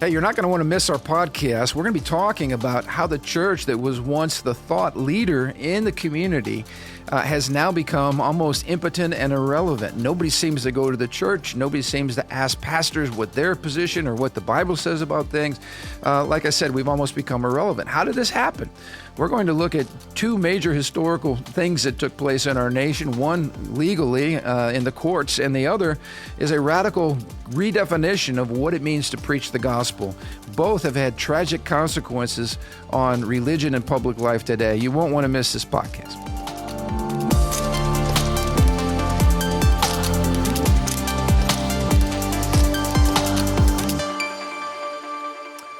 Hey, you're not going to want to miss our podcast. We're going to be talking about how the church that was once the thought leader in the community has now become almost impotent and irrelevant. Nobody seems to go to the church. Nobody seems to ask pastors what their position or what the Bible says about things. Like I said, we've almost become irrelevant. How did this happen? We're going to look at two major historical things that took place in our nation, one legally in the courts, and the other is a radical redefinition of what it means to preach the gospel. Both have had tragic consequences on religion and public life today. You won't want to miss this podcast.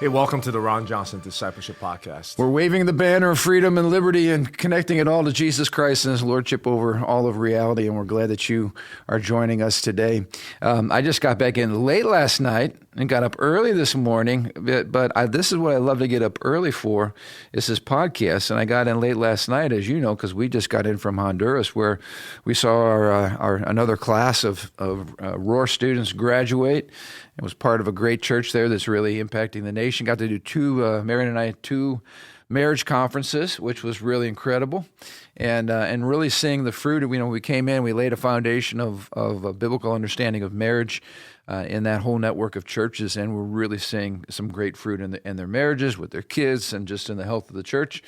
Hey, welcome to the Ron Johnson Discipleship Podcast. We're waving the banner of freedom and liberty and connecting it all to Jesus Christ and His Lordship over all of reality, and we're glad that you are joining us today. I just got back in late last night and got up early this morning, but this is what I love to get up early for, is this podcast, and I got in late last night, as you know, because we just got in from Honduras, where we saw our another class of Roar students graduate. It was part of a great church there that's really impacting the nation. Got to do Marion and I had two marriage conferences, which was really incredible, and really seeing the fruit. We came in, we laid a foundation of a biblical understanding of marriage in that whole network of churches, and we're really seeing some great fruit in their marriages, with their kids, and just in the health of the church.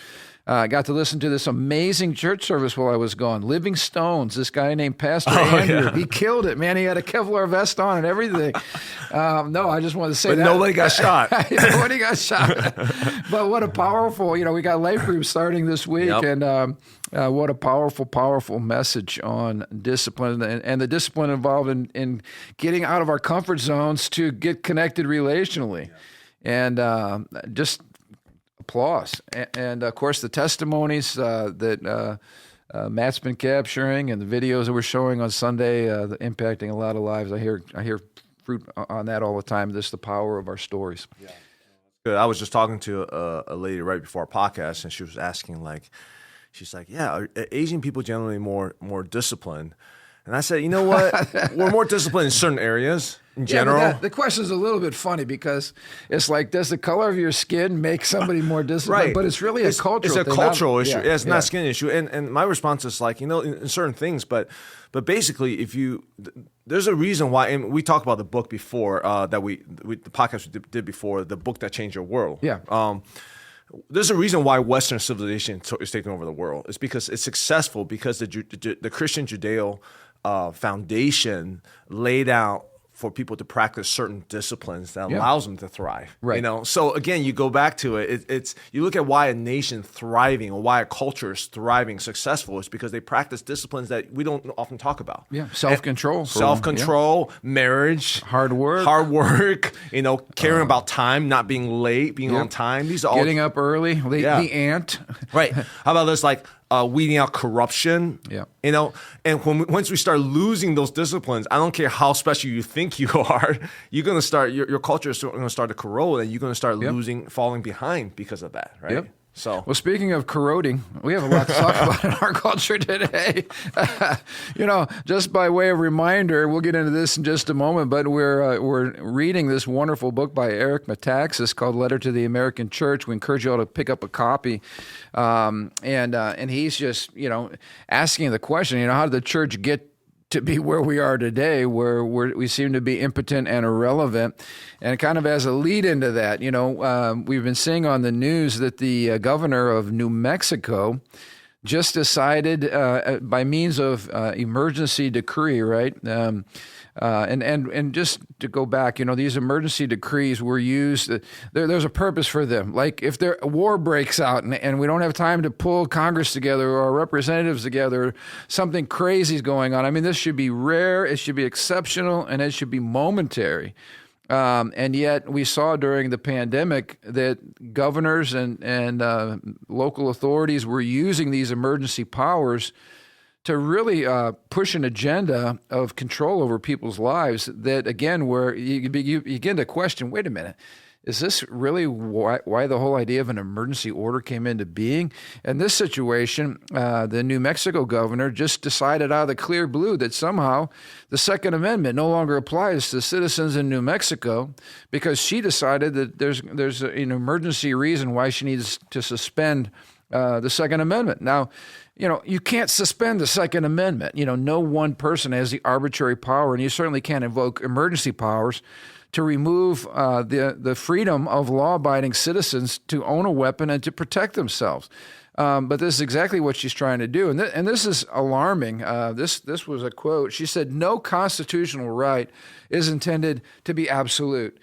I got to listen to this amazing church service while I was gone. Living Stones, this guy named Pastor Andrew. Yeah. He killed it, man. He had a Kevlar vest on and everything. No, I just wanted to say that. But nobody got shot. Nobody got shot. But what a powerful, we got life groups starting this week, yep. And what a powerful message on discipline and the discipline involved in getting out of our comfort zones to get connected relationally. And just applause. And of course, the testimonies that Matt's been capturing and the videos that we're showing on Sunday, impacting a lot of lives. I hear fruit on that all the time. This is the power of our stories. Yeah. Good. I was just talking to a lady right before our podcast, and she was asking, she's like, yeah, are Asian people generally more disciplined? And I said, you know what? We're more disciplined in certain areas in general. But the question is a little bit funny because it's like, does the color of your skin make somebody more disciplined? Right. But it's really a cultural thing. It's a cultural issue. Yeah, it's not a skin issue. And my response is in certain things, but basically, there's a reason why, and we talked about the book before the podcast we did before, the book that changed your world. Yeah. There's a reason why Western civilization is taking over the world. It's because it's successful because the Christian Judeo foundation laid out for people to practice certain disciplines that allows them to thrive. Right. So again, you go back to it. It's you look at why a nation thriving or why a culture is thriving, successful, is because they practice disciplines that we don't often talk about. Yeah, self-control, marriage, hard work, caring about time, not being late, being on time. These are all getting up early. The ant. Right. How about this? Weeding out corruption, and once we start losing those disciplines, I don't care how special you think you are, you're going to start, your culture is going to start to corrode, and you're going to start falling behind because of that, right? Yep. So, well, speaking of corroding, we have a lot to talk about in our culture today. Just by way of reminder, we'll get into this in just a moment, but we're reading this wonderful book by Eric Metaxes called Letter to the American Church. We encourage you all to pick up a copy. And he's just, asking the question, how did the church get to be where we are today, where we seem to be impotent and irrelevant? And kind of as a lead into that, we've been seeing on the news that the governor of New Mexico just decided by means of emergency decree, right? And just to go back, these emergency decrees were used. There's a purpose for them. Like if a war breaks out and we don't have time to pull Congress together or our representatives together, something crazy is going on. I mean, this should be rare, it should be exceptional, and it should be momentary. And yet we saw during the pandemic that governors and local authorities were using these emergency powers to really push an agenda of control over people's lives that, again, where you begin to question, wait a minute, is this really why the whole idea of an emergency order came into being? In this situation, the New Mexico governor just decided out of the clear blue that somehow the Second Amendment no longer applies to citizens in New Mexico because she decided that there's an emergency reason why she needs to suspend the Second Amendment. Now, you can't suspend the Second Amendment. No one person has the arbitrary power, and you certainly can't invoke emergency powers to remove the freedom of law-abiding citizens to own a weapon and to protect themselves. But this is exactly what she's trying to do. And this is alarming. This was a quote. She said, "No constitutional right is intended to be absolute."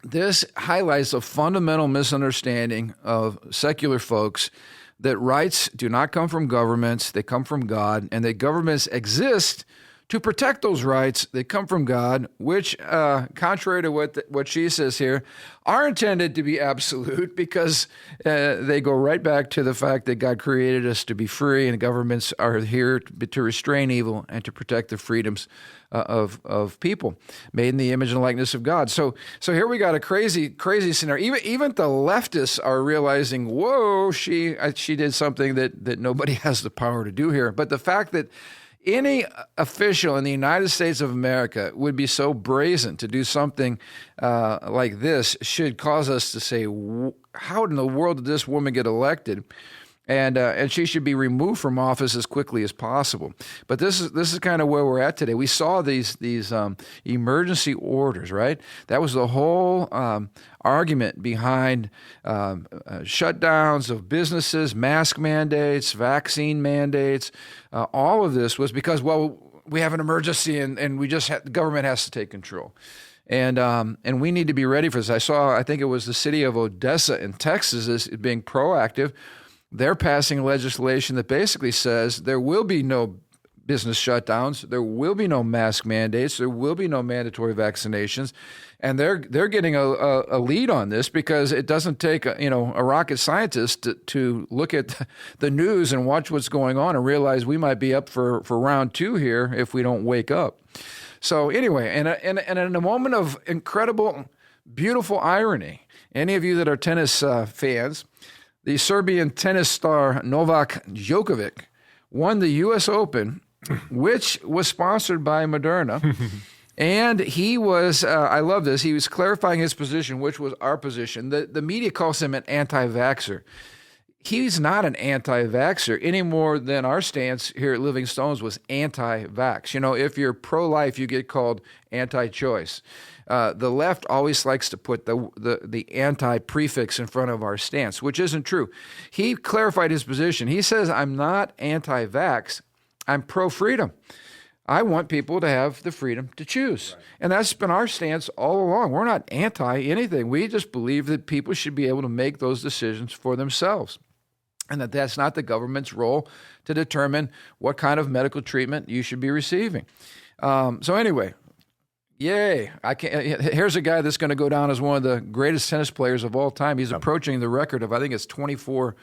This highlights a fundamental misunderstanding of secular folks that rights do not come from governments, they come from God, and that governments exist to protect those rights that come from God, which, contrary to what she says here, are intended to be absolute because they go right back to the fact that God created us to be free, and governments are here to restrain evil and to protect the freedoms of people made in the image and likeness of God. So here we got a crazy scenario. Even the leftists are realizing, whoa, she did something that nobody has the power to do here. But the fact that any official in the United States of America would be so brazen to do something like this should cause us to say, how in the world did this woman get elected? And she should be removed from office as quickly as possible. But this is kind of where we're at today. We saw these emergency orders, right? That was the whole argument behind shutdowns of businesses, mask mandates, vaccine mandates. All of this was because, we have an emergency and the government has to take control. And we need to be ready for this. I think it was the city of Odessa in Texas is being proactive. They're passing legislation that basically says there will be no business shutdowns, there will be no mask mandates, there will be no mandatory vaccinations, and they're getting a lead on this because it doesn't take a rocket scientist to look at the news and watch what's going on and realize we might be up for round 2 here if we don't wake up. So anyway, and in a moment of incredible, beautiful irony, any of you that are tennis fans. The Serbian tennis star Novak Djokovic won the U.S. Open, which was sponsored by Moderna. And he was, I love this, he was clarifying his position, which was our position. The media calls him an anti-vaxxer. He's not an anti-vaxxer any more than our stance here at Living Stones was anti-vax. If you're pro-life, you get called anti-choice. The left always likes to put the anti-prefix in front of our stance, which isn't true. He clarified his position. He says, I'm not anti-vax, I'm pro-freedom. I want people to have the freedom to choose. Right. And that's been our stance all along. We're not anti-anything. We just believe that people should be able to make those decisions for themselves. And that's not the government's role to determine what kind of medical treatment you should be receiving. So anyway, yay. Here's a guy that's going to go down as one of the greatest tennis players of all time. He's approaching the record of, I think it's 24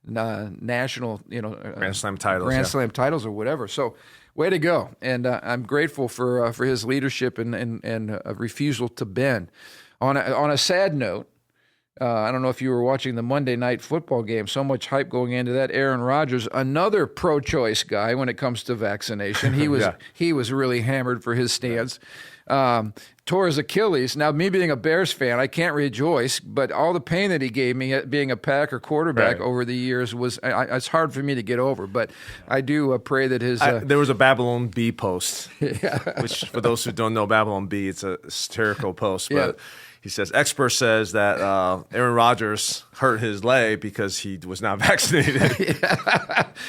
national, Grand Slam titles. Titles or whatever. So way to go. And I'm grateful for his leadership and a refusal to bend. On a sad note, I don't know if you were watching the Monday night football game, so much hype going into that. Aaron Rodgers, another pro-choice guy when it comes to vaccination. He was really hammered for his stance. Tore his Achilles. Now, me being a Bears fan, I can't rejoice, but all the pain that he gave me being a Packer quarterback over the years it's hard for me to get over. But I do pray that his... there was a Babylon Bee post, which for those who don't know Babylon Bee, it's a satirical post, but... Yeah. He says, expert says that Aaron Rodgers hurt his leg because he was not vaccinated.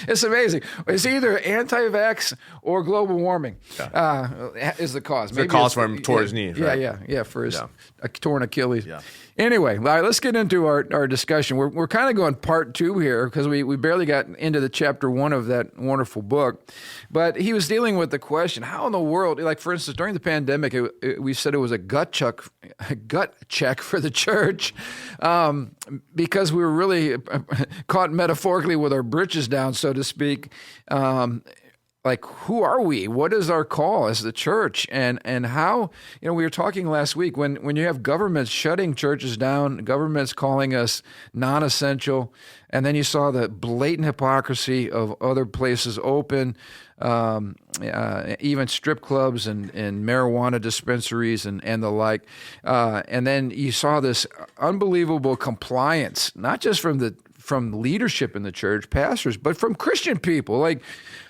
It's amazing. It's either anti-vax or global warming is the cause. It's the cause for him tore his knee. Yeah, for his torn Achilles. Yeah. Anyway, all right, let's get into our discussion. We're kind of going part 2 here because we barely got into the chapter 1 of that wonderful book. But he was dealing with the question, how in the world, like for instance, during the pandemic, we said it was a gut check for the church because we were really caught metaphorically with our britches down, so to speak. like, who are we? What is our call as the church? And how, we were talking last week when you have governments shutting churches down, governments calling us non-essential, and then you saw the blatant hypocrisy of other places open, even strip clubs and marijuana dispensaries and the like. And then you saw this unbelievable compliance, not just from leadership in the church, pastors, but from Christian people. Like,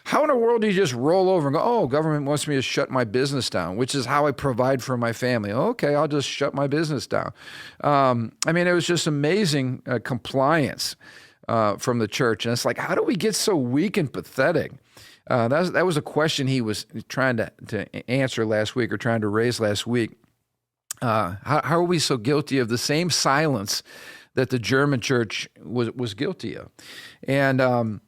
how in the world do you just roll over and go, oh, government wants me to shut my business down, which is how I provide for my family. Okay, I'll just shut my business down. It was just amazing compliance from the church. And it's like, how do we get so weak and pathetic? That was a question he was trying to answer last week, or trying to raise last week. How are we so guilty of the same silence that the German church was guilty of? And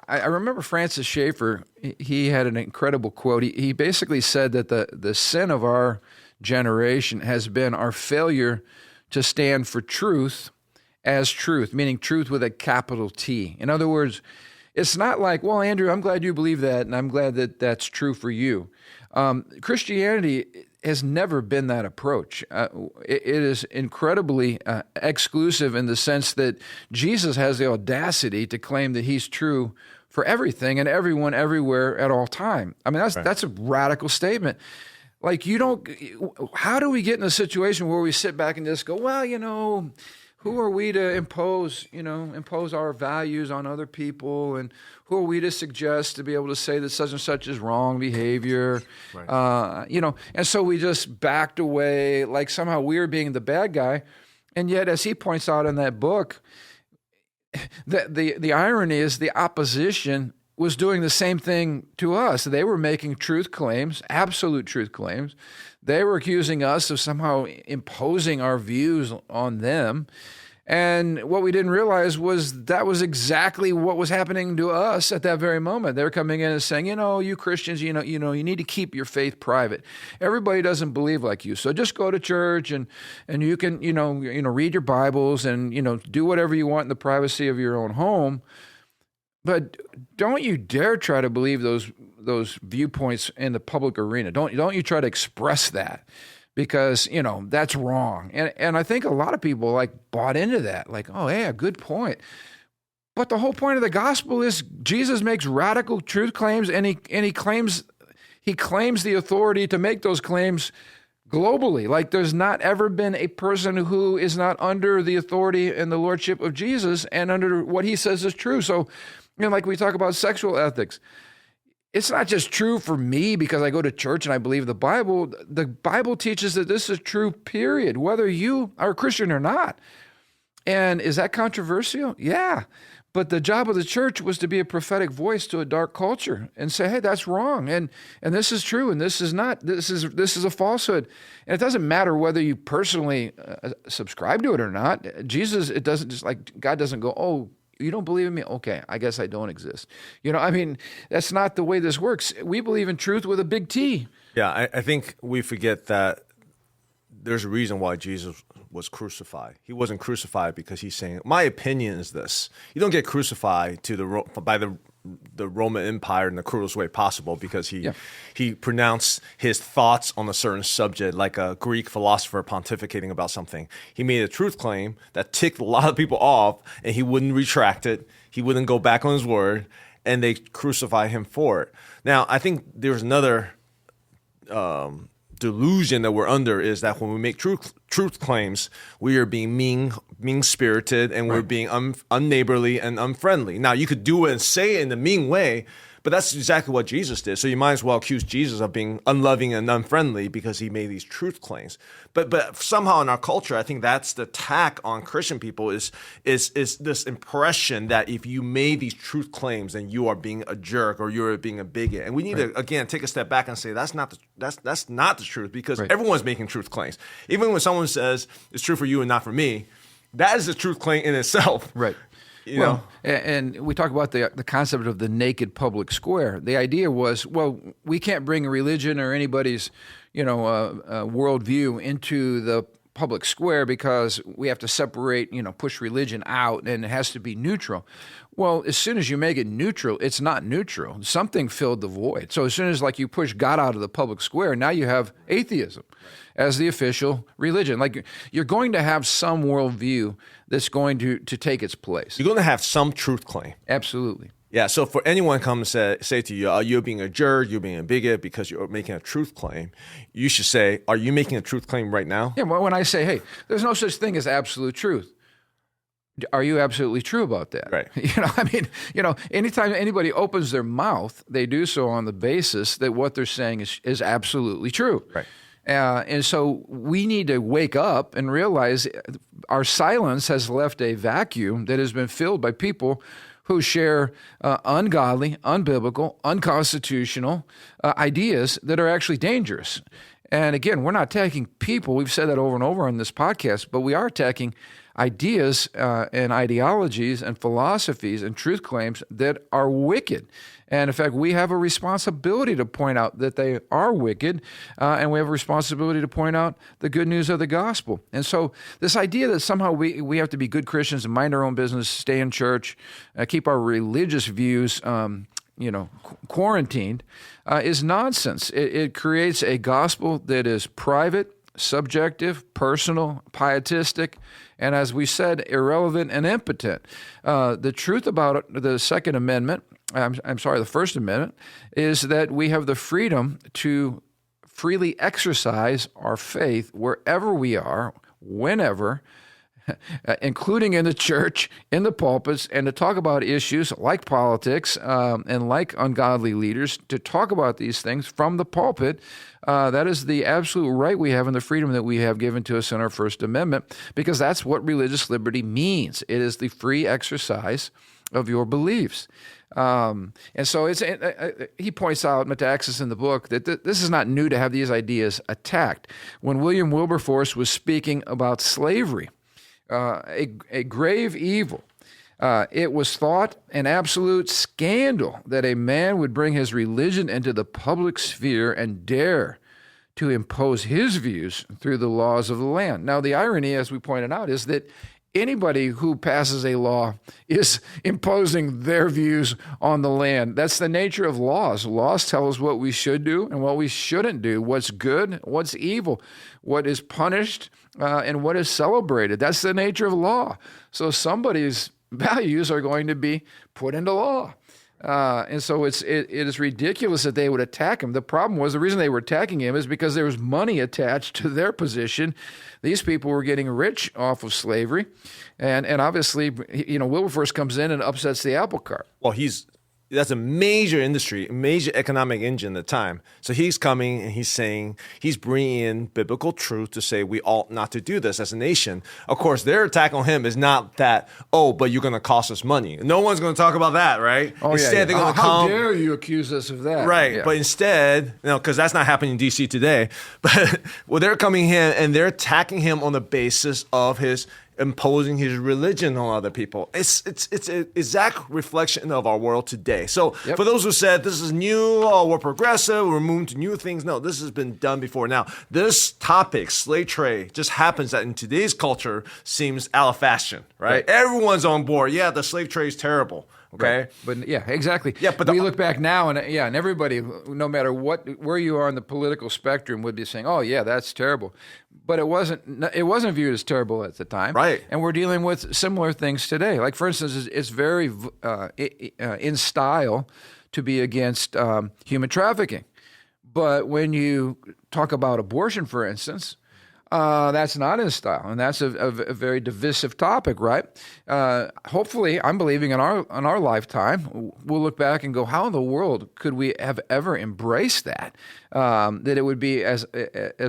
I remember Francis Schaeffer. He had an incredible quote. He basically said that the sin of our generation has been our failure to stand for truth as truth, meaning truth with a capital T. In other words, it's not like, well, Andrew, I'm glad you believe that, and I'm glad that that's true for you. Christianity has never been that approach. It is incredibly exclusive in the sense that Jesus has the audacity to claim that he's true for everything and everyone everywhere at all time. That's a radical statement. Like, how do we get in a situation where we sit back and just go, well, who are we to impose our values on other people? And who are we to suggest to be able to say that such and such is wrong behavior? Right. And so we just backed away, like somehow we were being the bad guy. And yet, as he points out in that book, the irony is the opposition was doing the same thing to us. They were making truth claims, absolute truth claims. They were accusing us of somehow imposing our views on them. And what we didn't realize was that was exactly what was happening to us at that very moment. They're coming in and saying, you Christians, you need to keep your faith private. Everybody doesn't believe like you. So just go to church and you can, read your Bibles and, do whatever you want in the privacy of your own home. But don't you dare try to believe those viewpoints in the public arena. Don't you try to express that, because that's wrong. And I think a lot of people bought into that. Like, oh yeah, good point. But the whole point of the gospel is Jesus makes radical truth claims, and he claims the authority to make those claims globally. Like, there's not ever been a person who is not under the authority and the lordship of Jesus and under what he says is true. So, like we talk about sexual ethics, it's not just true for me because I go to church and I believe the Bible. The Bible teaches that this is true, period, whether you are a Christian or not. And is that controversial? Yeah. But the job of the church was to be a prophetic voice to a dark culture and say, hey, that's wrong. And this is true. And this is not. This is a falsehood. And it doesn't matter whether you personally subscribe to it or not. Jesus, it doesn't just God doesn't go, oh, you don't believe in me? Okay, I guess I don't exist. That's not the way this works. We believe in truth with a big T. Yeah, I think we forget that there's a reason why Jesus was crucified. He wasn't crucified because he's saying, my opinion is this. You don't get crucified by the Roman Empire in the cruelest way possible because he pronounced his thoughts on a certain subject, like a Greek philosopher pontificating about something. He made a truth claim that ticked a lot of people off, and he wouldn't retract it. He wouldn't go back on his word, and they crucify him for it. Now, I think there's another delusion that we're under, is that when we make truth claims, we are being mean-spirited, and we're being unneighborly and unfriendly. Now, you could do it and say it in a mean way, but that's exactly what Jesus did. So you might as well accuse Jesus of being unloving and unfriendly because he made these truth claims. But somehow in our culture, I think that's the attack on Christian people is this impression that if you made these truth claims, then you are being a jerk or you're being a bigot. And we need to, again, take a step back and say that's not the truth, because everyone's making truth claims. Even when someone says it's true for you and not for me, that is a truth claim in itself. Right. And we talk about the concept of the naked public square. The idea was, we can't bring religion or anybody's, worldview into the public square because we have to separate, push religion out, and it has to be neutral. Well, as soon as you make it neutral, it's not neutral. Something filled the void. So as soon as you push God out of the public square, now you have atheism as the official religion. Like, you're going to have some worldview that's going to take its place. You're going to have some truth claim. Absolutely. Yeah, so for anyone to come and say to you, you're being a jerk, you're being a bigot because you're making a truth claim, you should say, are you making a truth claim right now? Yeah, well, when I say, hey, there's no such thing as absolute truth, are you absolutely true about that? Right. Anytime anybody opens their mouth, they do so on the basis that what they're saying is absolutely true. Right. And so we need to wake up and realize our silence has left a vacuum that has been filled by people who share ungodly, unbiblical, unconstitutional ideas that are actually dangerous. And again, we're not attacking people. We've said that over and over on this podcast, but we are attacking ideas and ideologies and philosophies and truth claims that are wicked. And in fact, we have a responsibility to point out that they are wicked, and we have a responsibility to point out the good news of the gospel. And so this idea that somehow we have to be good Christians and mind our own business, stay in church, keep our religious views quarantined, is nonsense. It creates a gospel that is private, subjective, personal, pietistic, and as we said, irrelevant and impotent. The truth about the Second Amendment, the First Amendment, is that we have the freedom to freely exercise our faith wherever we are, whenever, including in the church, in the pulpits, and to talk about issues like politics and like ungodly leaders, to talk about these things from the pulpit. That is the absolute right we have and the freedom that we have given to us in our First Amendment, because that's what religious liberty means. It is the free exercise of your beliefs. And so he points out, Metaxes in the book, that this is not new to have these ideas attacked. When William Wilberforce was speaking about slavery, a grave evil, it was thought an absolute scandal that a man would bring his religion into the public sphere and dare to impose his views through the laws of the land. Now, the irony, as we pointed out, is that anybody who passes a law is imposing their views on the land. That's the nature of laws. Laws tell us what we should do and what we shouldn't do, what's good, what's evil, what is punished, and what is celebrated. That's the nature of law. So somebody's values are going to be put into law. And so it is ridiculous that they would attack him. The problem was, the reason they were attacking him is because there was money attached to their position. These people were getting rich off of slavery. And obviously, Wilberforce comes in and upsets the apple cart. Well, that's a major industry, a major economic engine at the time. So he's coming and he's bringing in biblical truth to say we ought not to do this as a nation. Of course, their attack on him is not that, but you're going to cost us money. No one's going to talk about that, right? Instead, they're going to come. How dare you accuse us of that? Right. Yeah. But instead, because that's not happening in D.C. today, but they're coming in and they're attacking him on the basis of his imposing his religion on other people. It's an exact reflection of our world today. So for those who said this is new, we're progressive, we're moving to new things, no, this has been done before. Now, this topic, slave trade, just happens that in today's culture seems out of fashion, right? Everyone's on board. Yeah, the slave trade is terrible. Okay. Right. But yeah, exactly. Yeah, but we look back now and everybody, no matter where you are on the political spectrum, would be saying, "Oh yeah, that's terrible," but it wasn't viewed as terrible at the time. Right. And we're dealing with similar things today. Like, for instance, it's very in style to be against human trafficking, but when you talk about abortion, for instance, that's not in style, and that's a very divisive topic, right? Hopefully, I'm believing in our lifetime, we'll look back and go, how in the world could we have ever embraced that? That it would be as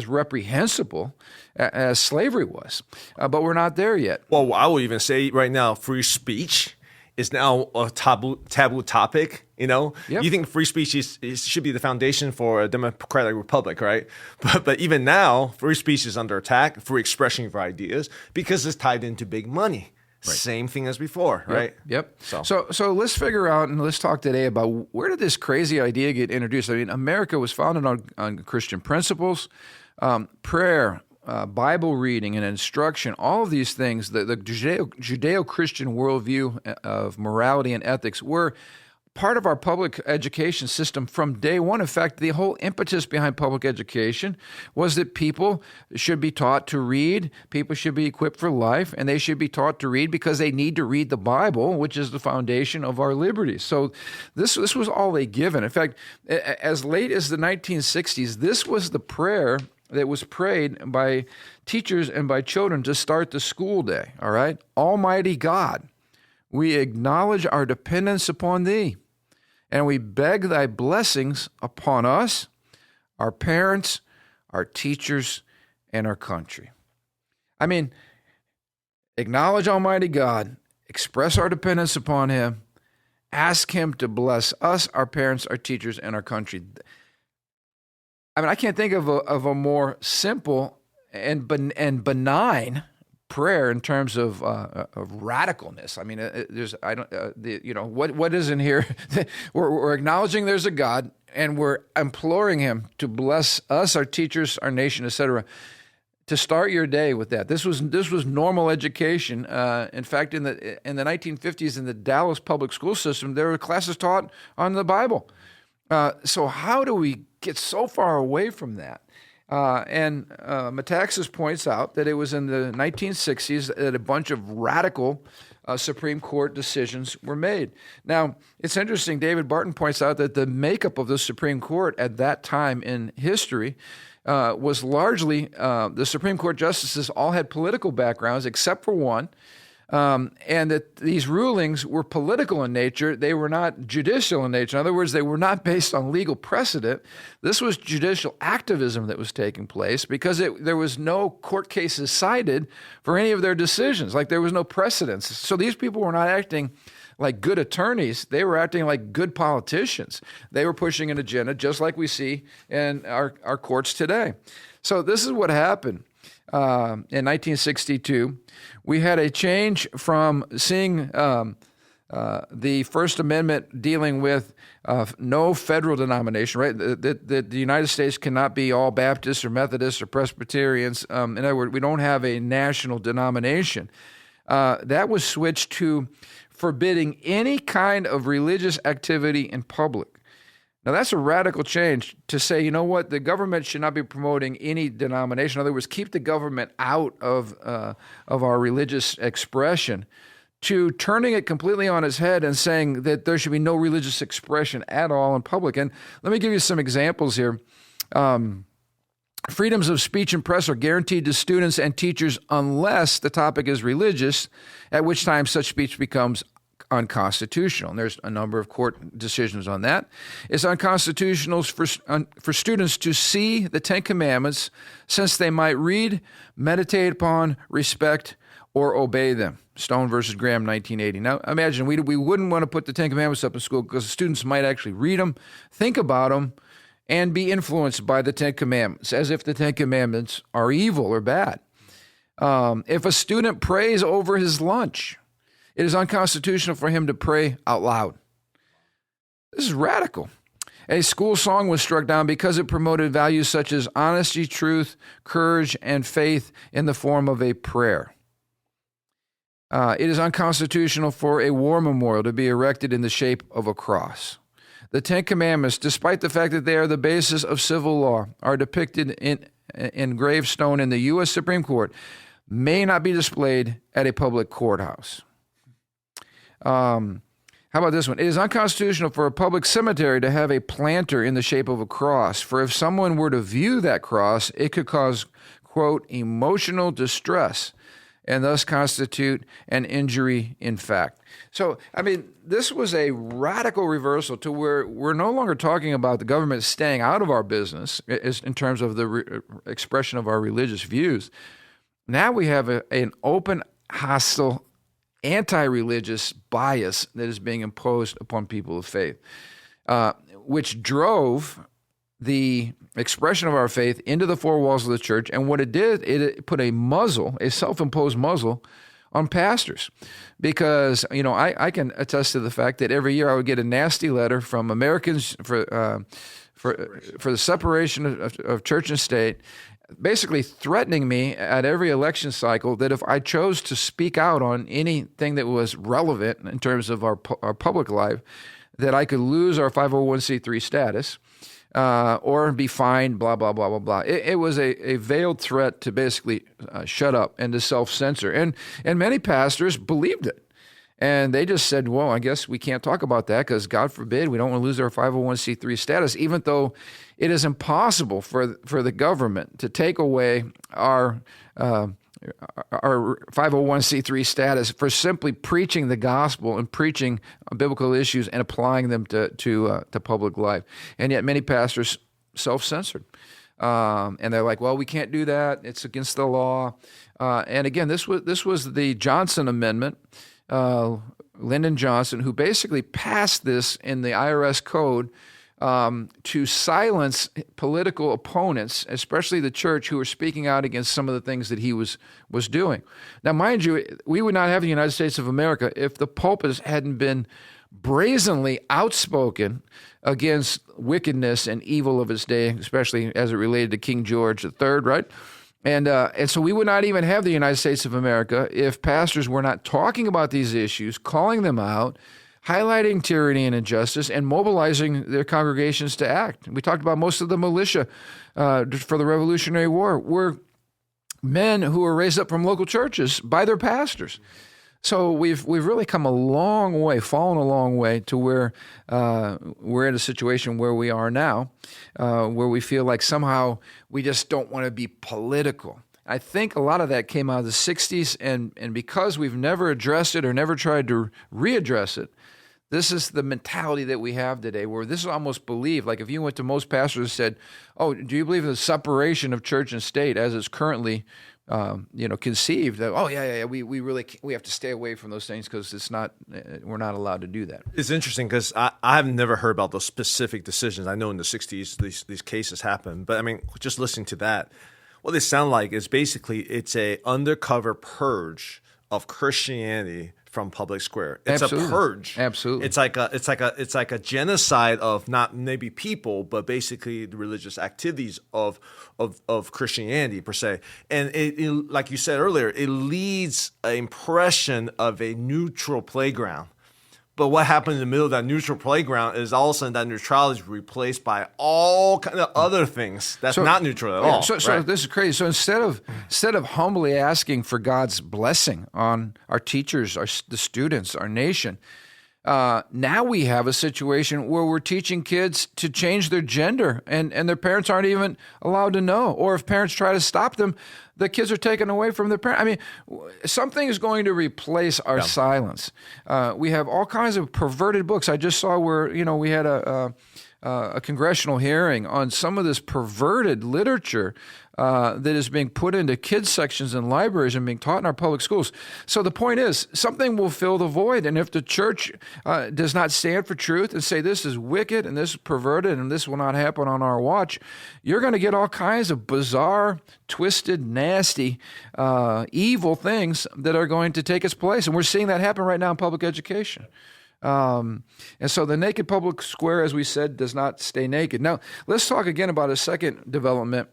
reprehensible as slavery was, but we're not there yet. Well, I will even say right now, free speech is now a taboo topic. Yep. You think free speech should be the foundation for a democratic republic, right? But even now, free speech is under attack, free expression of ideas, because it's tied into big money. Right. Same thing as before, right? Yep. So let's figure out and let's talk today about where did this crazy idea get introduced. I mean, America was founded on Christian principles. Prayer Bible reading and instruction, all of these things, the Judeo-Christian worldview of morality and ethics were part of our public education system from day one. In fact, the whole impetus behind public education was that people should be taught to read, people should be equipped for life, and they should be taught to read because they need to read the Bible, which is the foundation of our liberties. So this was all they given. In fact, as late as the 1960s, this was the prayer that was prayed by teachers and by children to start the school day, all right? Almighty God, we acknowledge our dependence upon Thee, and we beg Thy blessings upon us, our parents, our teachers, and our country. I mean, acknowledge Almighty God, express our dependence upon Him, ask Him to bless us, our parents, our teachers, and our country. I mean, I can't think of a more simple and benign prayer in terms of radicalness. I mean, what is in here? we're acknowledging there's a God, and we're imploring Him to bless us, our teachers, our nation, etc. To start your day with that. This was normal education. In fact, in the 1950s, in the Dallas public school system, there were classes taught on the Bible. So how do we get so far away from that? And Metaxes points out that it was in the 1960s that a bunch of radical Supreme Court decisions were made. Now, it's interesting, David Barton points out that the makeup of the Supreme Court at that time in history was largely, the Supreme Court justices all had political backgrounds except for one, and that these rulings were political in nature. They were not judicial in nature. In other words, they were not based on legal precedent. This was judicial activism that was taking place because there was no court cases cited for any of their decisions. Like there was no precedence. So these people were not acting like good attorneys. They were acting like good politicians. They were pushing an agenda just like we see in our courts today. So this is what happened. In 1962, we had a change from seeing the First Amendment dealing with no federal denomination, right? That the United States cannot be all Baptists or Methodists or Presbyterians. In other words, we don't have a national denomination. That was switched to forbidding any kind of religious activity in public. Now, that's a radical change to say, you know what, the government should not be promoting any denomination. In other words, keep the government out of our religious expression, to turning it completely on its head and saying that there should be no religious expression at all in public. And let me give you some examples here. Freedoms of speech and press are guaranteed to students and teachers unless the topic is religious, at which time such speech becomes unconstitutional. And there's a number of court decisions on that. It's unconstitutional for students to see the Ten Commandments, since they might read, meditate upon, respect, or obey them. Stone versus Graham, 1980. Now, imagine we wouldn't want to put the Ten Commandments up in school because students might actually read them, think about them, and be influenced by the Ten Commandments, as if the Ten Commandments are evil or bad. If a student prays over his lunch, it is unconstitutional for him to pray out loud. This is radical. A school song was struck down because it promoted values such as honesty, truth, courage, and faith in the form of a prayer. It is unconstitutional for a war memorial to be erected in the shape of a cross. The Ten Commandments, despite the fact that they are the basis of civil law, are depicted in engraved stone in the U.S. Supreme Court, may not be displayed at a public courthouse. How about this one? It is unconstitutional for a public cemetery to have a planter in the shape of a cross, for if someone were to view that cross, it could cause, quote, emotional distress, and thus constitute an injury in fact. So, I mean, this was a radical reversal to where we're no longer talking about the government staying out of our business in terms of the expression of our religious views. Now we have an open, hostile, anti-religious bias that is being imposed upon people of faith, which drove the expression of our faith into the four walls of the church. And what it did, it put a muzzle, a self-imposed muzzle, on pastors. Because, you know, I can attest to the fact that every year I would get a nasty letter from Americans for the separation of church and state, basically threatening me at every election cycle that if I chose to speak out on anything that was relevant in terms of our public life, that I could lose our 501c3 status or be fined, blah, blah, blah, blah, blah. It was a veiled threat to basically shut up and to self-censor. And many pastors believed it. And they just said, well, I guess we can't talk about that because God forbid we don't want to lose our 501c3 status, even though it is impossible for the government to take away our 501c3 status for simply preaching the gospel and preaching biblical issues and applying them to public life. And yet many pastors self-censored. And they're like, well, we can't do that. It's against the law. And again, this was the Johnson Amendment, Lyndon Johnson, who basically passed this in the IRS code to silence political opponents, especially the church, who were speaking out against some of the things that he was doing. Now, mind you, we would not have the United States of America if the pulpits hadn't been brazenly outspoken against wickedness and evil of its day, especially as it related to King George III, right? And so we would not even have the United States of America if pastors were not talking about these issues, calling them out, highlighting tyranny and injustice, and mobilizing their congregations to act. We talked about most of the militia for the Revolutionary War were men who were raised up from local churches by their pastors. So we've really come a long way, fallen a long way to where we're in a situation where we are now, where we feel like somehow we just don't want to be political. I think a lot of that came out of the 60s, and because we've never addressed it or never tried to readdress it, this is the mentality that we have today, where this is almost believed. Like if you went to most pastors and said, oh, do you believe in the separation of church and state as it's currently conceived? Oh, yeah, we have to stay away from those things because we're not allowed to do that. It's interesting because I have never heard about those specific decisions. I know in the 60s these cases happened, but I mean, just listening to that, what they sound like is basically it's a undercover purge of Christianity from public square. It's Absolutely. A purge. Absolutely. It's like a genocide of not maybe people, but basically the religious activities of Christianity per se. And it, like you said earlier, it leads an impression of a neutral playground. But what happens in the middle of that neutral playground is all of a sudden that neutrality is replaced by all kind of other things that's not neutral at all. So this is crazy. So instead of humbly asking for God's blessing on our teachers, the students, our nation, now we have a situation where we're teaching kids to change their gender, and their parents aren't even allowed to know. Or if parents try to stop them, the kids are taken away from their parents. I mean, something is going to replace our silence. We have all kinds of perverted books. I just saw where we had a congressional hearing on some of this perverted literature that is being put into kids sections in libraries and being taught in our public schools. So the point is, something will fill the void. And if the church does not stand for truth and say this is wicked and this is perverted and this will not happen on our watch, you're going to get all kinds of bizarre, twisted, nasty, evil things that are going to take its place. And we're seeing that happen right now in public education. And so the naked public square, as we said, does not stay naked. Now, let's talk again about a second development.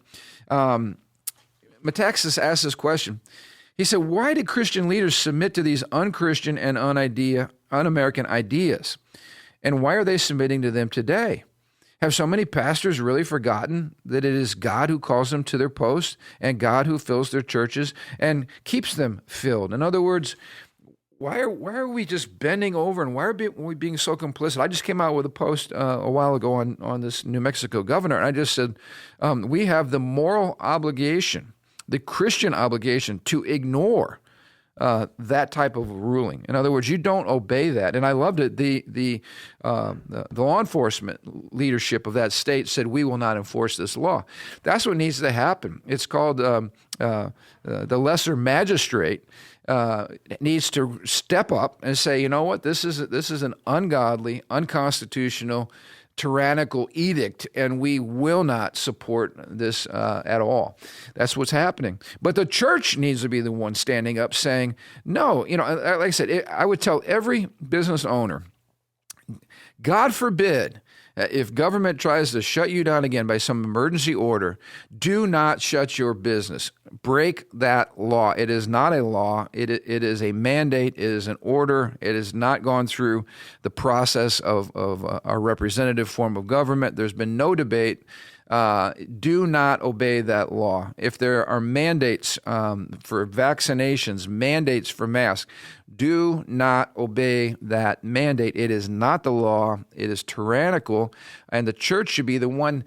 Metaxes asked this question. He said, why did Christian leaders submit to these unchristian and un-American ideas? And why are they submitting to them today? Have so many pastors really forgotten that it is God who calls them to their post and God who fills their churches and keeps them filled? In other words, why are we just bending over, and why are we being so complicit? I just came out with a post a while ago on this New Mexico governor, and I just said we have the moral obligation, the Christian obligation, to ignore that type of ruling. In other words, you don't obey that. And I loved it. The law enforcement leadership of that state said, we will not enforce this law. That's what needs to happen. It's called the lesser magistrate needs to step up and say, you know what, this is an ungodly, unconstitutional, tyrannical edict, and we will not support this at all. That's what's happening. But the church needs to be the one standing up saying, no, like I said, I would tell every business owner, God forbid If government tries to shut you down again by some emergency order, do not shut your business. Break that law. It is not a law. It is a mandate. It is an order. It has not gone through the process of a representative form of government. There's been no debate. Do not obey that law. If there are mandates for vaccinations, mandates for masks, do not obey that mandate. It is not the law. It is tyrannical, and the church should be the one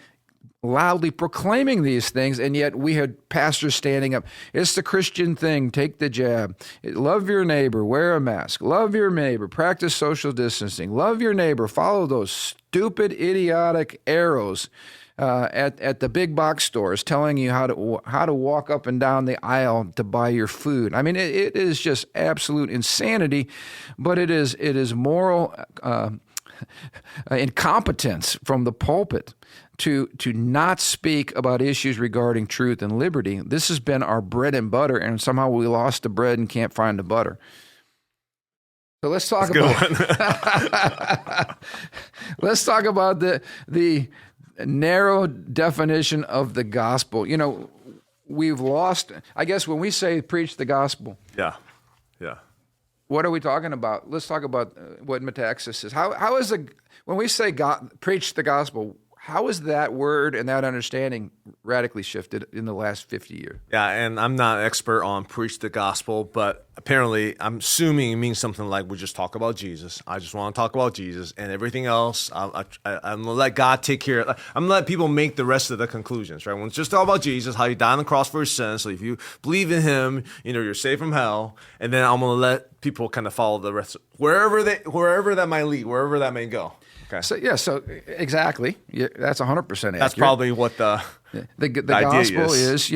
loudly proclaiming these things, and yet we had pastors standing up. It's the Christian thing. Take the jab. Love your neighbor. Wear a mask. Love your neighbor. Practice social distancing. Love your neighbor. Follow those stupid, idiotic arrows at the big box stores telling you how to walk up and down the aisle to buy your food. I mean, it is just absolute insanity, but it is moral incompetence from the pulpit to not speak about issues regarding truth and liberty. This has been our bread and butter, and somehow we lost the bread and can't find the butter. So let's talk about the narrow definition of the gospel. You know, we've lost, I guess, when we say preach the gospel. Yeah. What are we talking about? Let's talk about what Metaxes says. How is when we say preach the gospel, how is that word and that understanding radically shifted in the last 50 years? Yeah, and I'm not an expert on preach the gospel, but apparently I'm assuming it means something like we just talk about Jesus. I just want to talk about Jesus, and everything else, I'm going to let God take care of it. I'm going to let people make the rest of the conclusions, right? When it's just all about Jesus, how he died on the cross for your sins, so if you believe in him, you're saved from hell, and then I'm going to let people kind of follow the rest, wherever that might lead, wherever that may go. Okay. So exactly. That's 100% accurate. That's probably what the gospel is,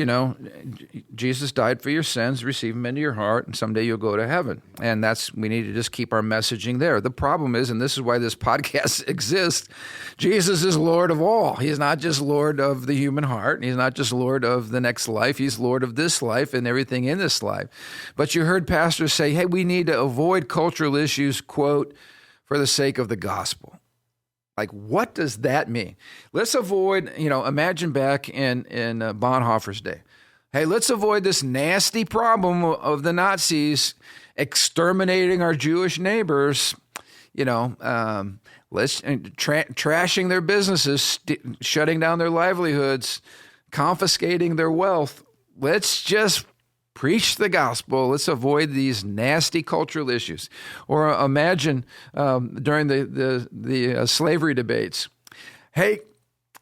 Jesus died for your sins, receive him into your heart, and someday you'll go to heaven. And we need to just keep our messaging there. The problem is, and this is why this podcast exists, Jesus is Lord of all. He's not just Lord of the human heart. He's not just Lord of the next life. He's Lord of this life and everything in this life. But you heard pastors say, hey, we need to avoid cultural issues, quote, for the sake of the gospel. Like, what does that mean? Let's avoid, imagine back in Bonhoeffer's day. Hey, let's avoid this nasty problem of the Nazis exterminating our Jewish neighbors, trashing their businesses, shutting down their livelihoods, confiscating their wealth. Let's just preach the gospel. Let's avoid these nasty cultural issues. Or imagine during the slavery debates, hey,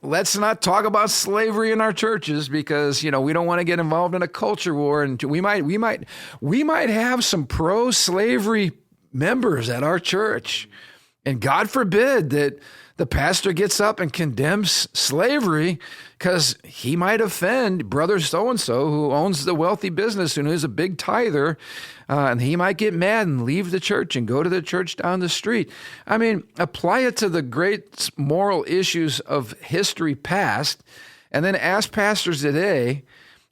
let's not talk about slavery in our churches because we don't want to get involved in a culture war, and we might have some pro-slavery members at our church, and God forbid that the pastor gets up and condemns slavery because he might offend brother so-and-so who owns the wealthy business and who's a big tither, and he might get mad and leave the church and go to the church down the street. I mean, apply it to the great moral issues of history past, and then ask pastors today,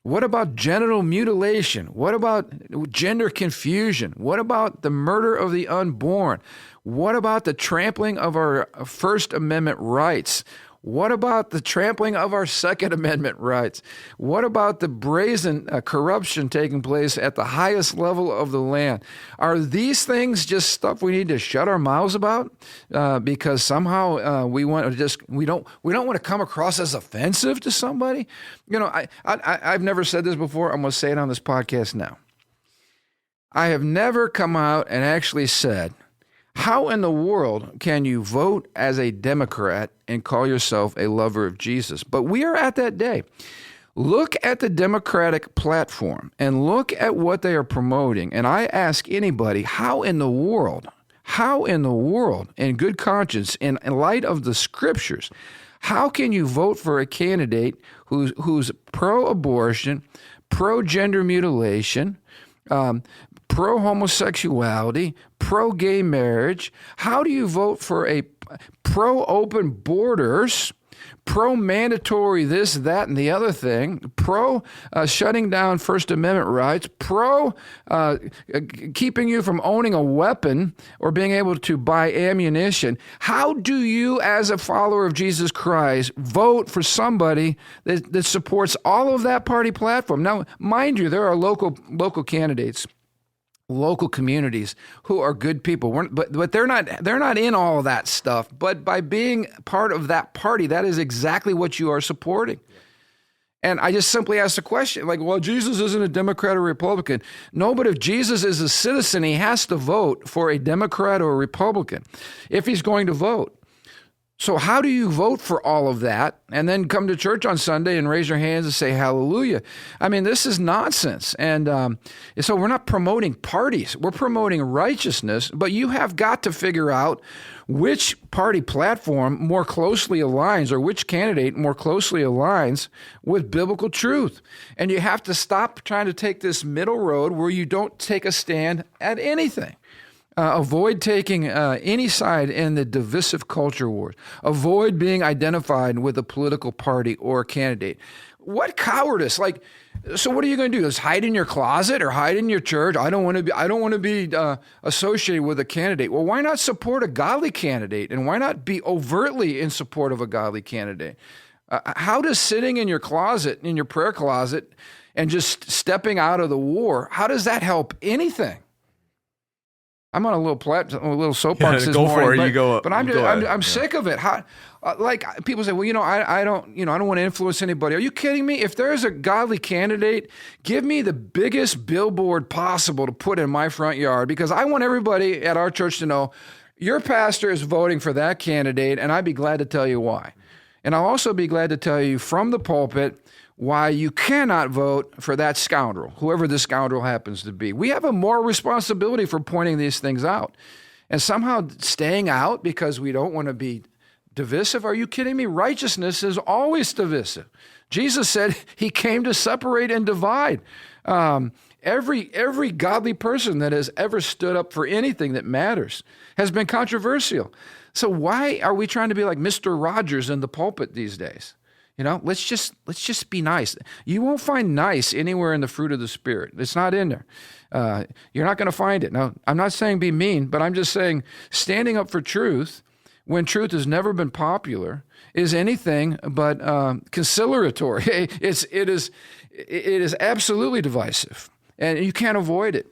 what about genital mutilation? What about gender confusion? What about the murder of the unborn? What about the trampling of our First Amendment rights? What about the trampling of our Second Amendment rights? What about the brazen corruption taking place at the highest level of the land? Are these things just stuff we need to shut our mouths about because somehow we don't want to come across as offensive to somebody? I've never said this before. I'm going to say it on this podcast now. I have never come out and actually said, how in the world can you vote as a Democrat and call yourself a lover of Jesus? But we are at that day. Look at the Democratic platform and look at what they are promoting. And I ask anybody, how in the world, in good conscience, in light of the scriptures, how can you vote for a candidate who's pro-abortion, pro-gender mutilation, pro-homosexuality, pro-gay marriage? How do you vote for a pro-open borders pro-mandatory this, that, and the other thing, pro-shutting down First Amendment rights, keeping you from owning a weapon or being able to buy ammunition. How do you, as a follower of Jesus Christ, vote for somebody that supports all of that party platform? Now, mind you, there are local candidates, local communities who are good people, but they're not in all of that stuff. But by being part of that party, that is exactly what you are supporting. And I just simply ask the question, like, well, Jesus isn't a Democrat or Republican. No, but if Jesus is a citizen, he has to vote for a Democrat or a Republican if he's going to vote. So how do you vote for all of that and then come to church on Sunday and raise your hands and say hallelujah? I mean, this is nonsense. And so we're not promoting parties. We're promoting righteousness, but you have got to figure out which party platform more closely aligns or which candidate more closely aligns with biblical truth. And you have to stop trying to take this middle road where you don't take a stand at anything. Avoid taking any side in the divisive culture wars. Avoid being identified with a political party or a candidate. What cowardice! So what are you going to do? Just hide in your closet or hide in your church? I don't want to be associated with a candidate. Well, why not support a godly candidate, and why not be overtly in support of a godly candidate? How does sitting in your closet, in your prayer closet, and just stepping out of the war, how does that help anything? I'm on a little soapbox this morning. Go for it. You go. But I'm sick of it. Like people say, well, I don't want to influence anybody. Are you kidding me? If there's a godly candidate, give me the biggest billboard possible to put in my front yard, because I want everybody at our church to know your pastor is voting for that candidate, and I'd be glad to tell you why. And I'll also be glad to tell you from the pulpit why you cannot vote for that scoundrel, whoever the scoundrel happens to be. We have a moral responsibility for pointing these things out. And somehow staying out because we don't want to be divisive? Are you kidding me? Righteousness is always divisive. Jesus said he came to separate and divide. Every godly person that has ever stood up for anything that matters has been controversial. So why are we trying to be like Mr. Rodgers in the pulpit these days? Let's just be nice. You won't find nice anywhere in the fruit of the Spirit. It's not in there. You're not going to find it. Now, I'm not saying be mean, but I'm just saying standing up for truth when truth has never been popular is anything but conciliatory. It is absolutely divisive, and you can't avoid it.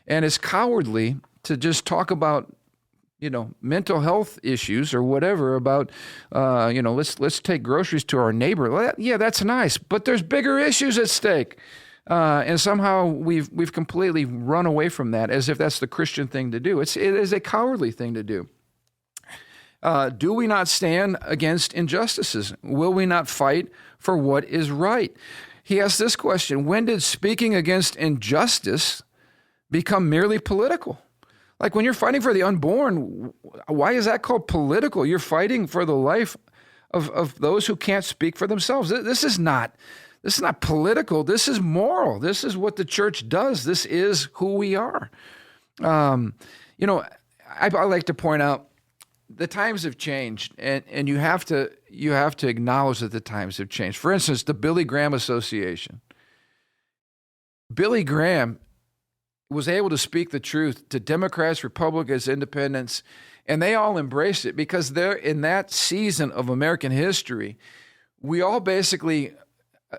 And it's cowardly to just talk about mental health issues or whatever about, let's take groceries to our neighbor. Well, yeah, that's nice, but there's bigger issues at stake. And somehow we've completely run away from that as if that's the Christian thing to do. It is a cowardly thing to do. Do we not stand against injustices? Will we not fight for what is right? He asked this question: when did speaking against injustice become merely political? Like when you're fighting for the unborn, why is that called political? You're fighting for the life of those who can't speak for themselves. This is not political. This is moral. This is what the church does. This is who we are. I like to point out the times have changed, and you have to acknowledge that the times have changed. For instance, the Billy Graham Association. Billy Graham was able to speak the truth to Democrats, Republicans, Independents, and they all embraced it because they're in that season of American history. We all basically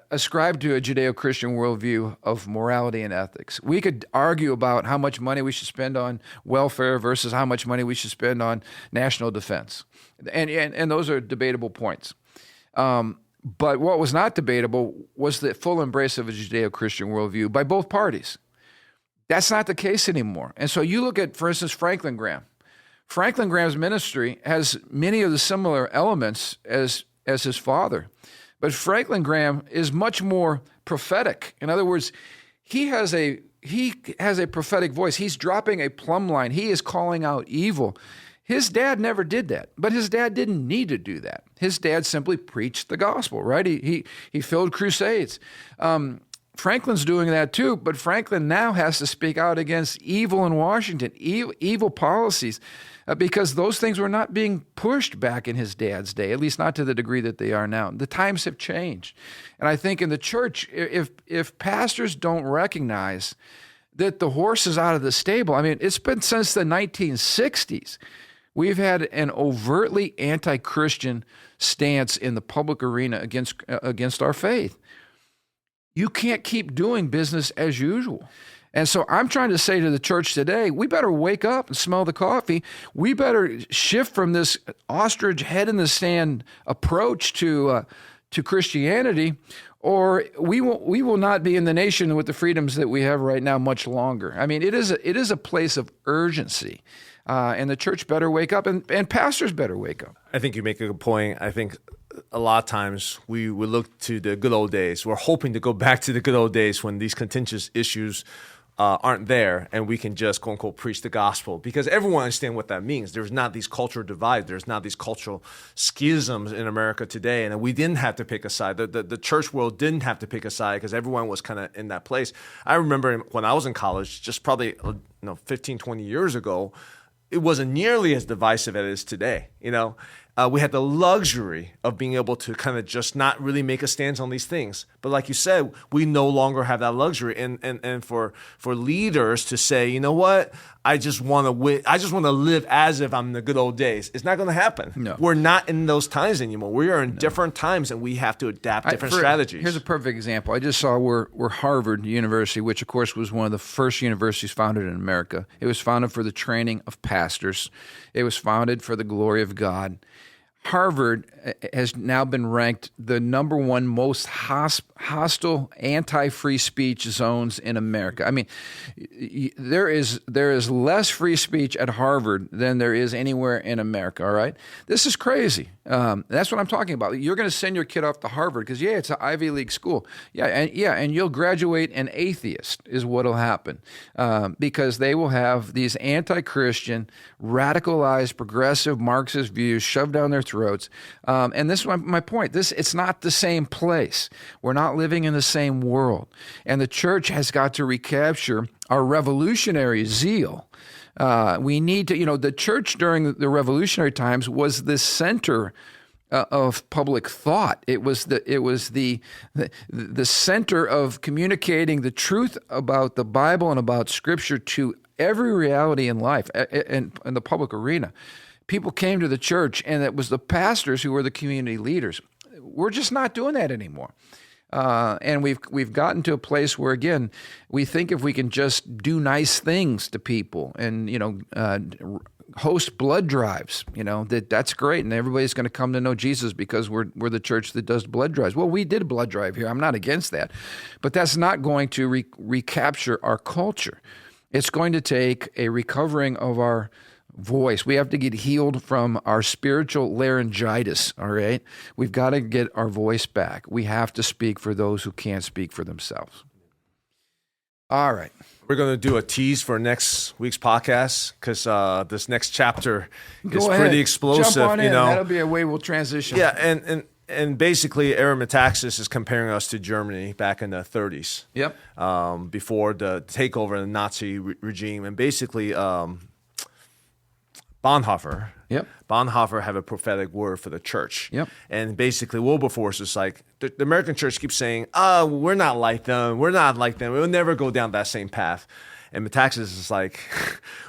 ascribe to a Judeo-Christian worldview of morality and ethics. We could argue about how much money we should spend on welfare versus how much money we should spend on national defense. And those are debatable points. But what was not debatable was the full embrace of a Judeo-Christian worldview by both parties. That's not the case anymore. And so you look at, for instance, Franklin Graham. Franklin Graham's ministry has many of the similar elements as his father. But Franklin Graham is much more prophetic. In other words, he has a prophetic voice. He's dropping a plumb line. He is calling out evil. His dad never did that, but his dad didn't need to do that. His dad simply preached the gospel, right? He filled crusades. Franklin's doing that too, but Franklin now has to speak out against evil in Washington, evil policies, because those things were not being pushed back in his dad's day, at least not to the degree that they are now. The times have changed. And I think in the church, if pastors don't recognize that the horse is out of the stable, I mean, it's been since the 1960s. We've had an overtly anti-Christian stance in the public arena against our faith. You can't keep doing business as usual. And so I'm trying to say to the church today, we better wake up and smell the coffee. We better shift from this ostrich head in the sand approach to Christianity, or we will not be in the nation with the freedoms that we have right now much longer. I mean, it is a place of urgency, and the church better wake up, and pastors better wake up. I think you make a good point. I think a lot of times we look to the good old days. We're hoping to go back to the good old days when these contentious issues aren't there, and we can just, quote unquote, preach the gospel, because everyone understands what that means. There's not these cultural divides. There's not these cultural schisms in America today, and we didn't have to pick a side. The church world didn't have to pick a side because everyone was kind of in that place. I remember when I was in college, just probably 15, 20 years ago, it wasn't nearly as divisive as it is today. We had the luxury of being able to kind of just not really make a stance on these things. But like you said, we no longer have that luxury. And for leaders to say, you know what, I just want to live as if I'm in the good old days. It's not going to happen. No. We're not in those times anymore. We are in different times, and we have to adapt different strategies. Here's a perfect example. I just saw where Harvard University, which of course was one of the first universities founded in America. It was founded for the training of pastors. It was founded for the glory of God. Harvard has now been ranked the number one most hostile anti-free speech zones in America. I mean, there is less free speech at Harvard than there is anywhere in America, all right? This is crazy. That's what I'm talking about. You're going to send your kid off to Harvard because, it's an Ivy League school. And you'll graduate an atheist is what will happen, because they will have these anti-Christian, radicalized, progressive Marxist views shoved down their throats. And this is my point. It's not the same place. We're not living in the same world. And the church has got to recapture our revolutionary zeal. We need to, the church during the revolutionary times was the center of public thought. It was the center of communicating the truth about the Bible and about Scripture to every reality in life in the public arena. People came to the church, and it was the pastors who were the community leaders. We're just not doing that anymore. And we've gotten to a place where, again, we think if we can just do nice things to people and, host blood drives, that's great. And everybody's going to come to know Jesus because we're the church that does blood drives. Well, we did a blood drive here. I'm not against that. But that's not going to recapture our culture. It's going to take a recovering of our voice. We have to get healed from our spiritual laryngitis, all right? We've got to get our voice back. We have to speak for those who can't speak for themselves. All right. We're going to do a tease for next week's podcast because this next chapter is pretty explosive. Jump on in. That'll be a way we'll transition. Yeah, and basically, Aaron Metaxes is comparing us to Germany back in the 30s. Yep. Before the takeover of the Nazi regime. And basically, Bonhoeffer. Yep. Bonhoeffer have a prophetic word for the church. Yep. And basically, Wilberforce is like, the American church keeps saying, we're not like them. We're not like them. We'll never go down that same path. And Metaxes is like,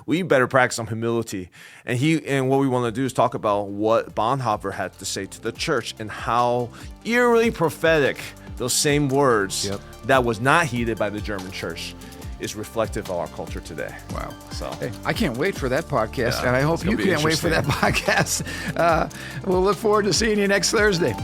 we better practice some humility. And what we want to do is talk about what Bonhoeffer had to say to the church and how eerily prophetic those same words that was not heeded by the German church is reflective of our culture today. Wow. So hey, I can't wait for that podcast, and I hope you can't wait for that podcast. We'll look forward to seeing you next Thursday.